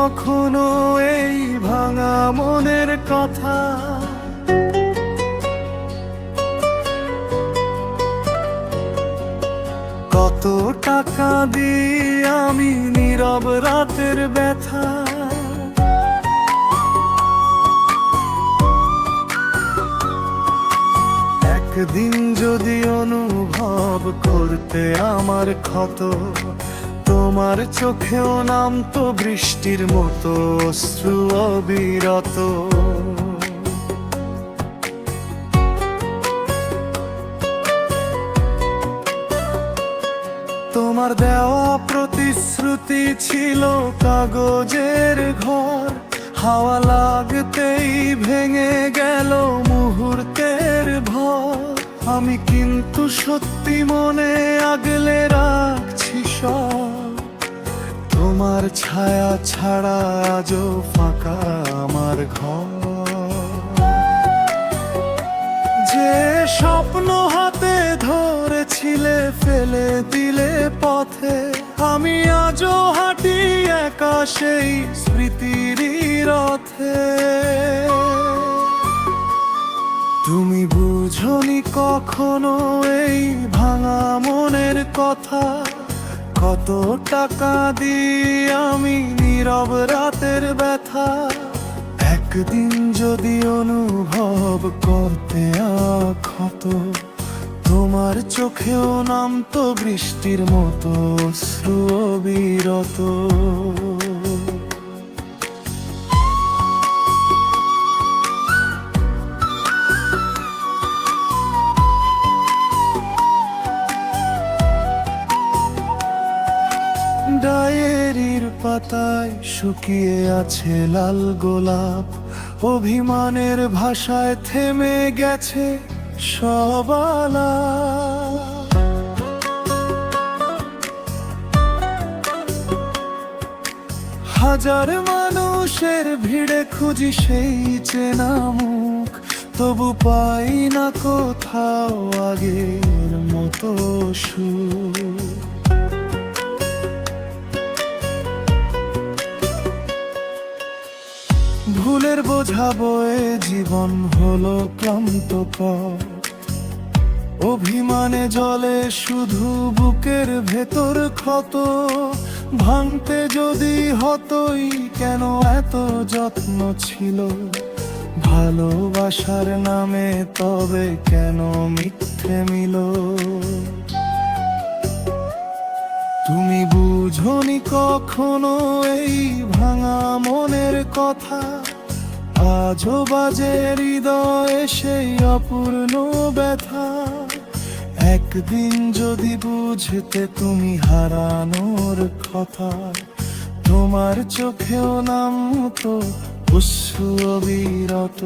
কখনো এই ভাঙা মনের কথা? কত টাকা দিয়ে আমি নীরব রাতের ব্যথা, একদিন যদি অনুভব করতে আমার ক্ষত, তোমার চোখেও নামতো বৃষ্টির মতো অশ্রু অবিরত। তোমার দেওয়া প্রতিশ্রুতি ছিল কাগজের ঘর, হাওয়া লাগতেই ভেঙে গেল মুহূর্তের ভর। আমি কিন্তু সত্যি মনে আগলে রাখছি সব, তোমার ছায়া ছাড়া আজও ফাঁকা আমার ঘর। যে স্বপ্ন হাতে ধরেছিলে ফেলে দিলে পথে, আমি আজও হাঁটি একা সেই স্মৃতির রথে। তুমি বুঝোনি কখনো এই ভাঙা মনের কথা, কত টাকা দিয়ে আমি নীরব রাতের ব্যথা। একদিন যদি অনুভব করতে ক্ষত, তোমার চোখেও নামতো বৃষ্টির মতো অশ্রু অবিরত। ডায়েরির পাতায় শুকিয়ে আছে লাল গোলাপ, অভিমানের ভাষায় থেমে গেছে সব আলাপ। হাজার মানুষের ভিড়ে খুঁজি সেই চেনা মুখ, তবু পাই না কোথাও আগের মতো সুর। ভুলের বোঝা বয়ে জীবন হলো ক্লান্ত পথ, অভিমানে জলে শুধু বুকের ভেতর ক্ষত। ভাঙতে যদি হতই কেন এত যত্ন ছিল, ভালোবাসার নামে তবে কেন মিথ্যে মিল? তুমি বুঝোনি কখনো এই ভাঙা মনের কথা, আজও বাজে হৃদয়ে সেই অপূর্ণ ব্যথা। একদিন যদি বুঝতে তুমি হারানোর কথা, তোমার চোখেও নামতো অশ্রু অবিরত।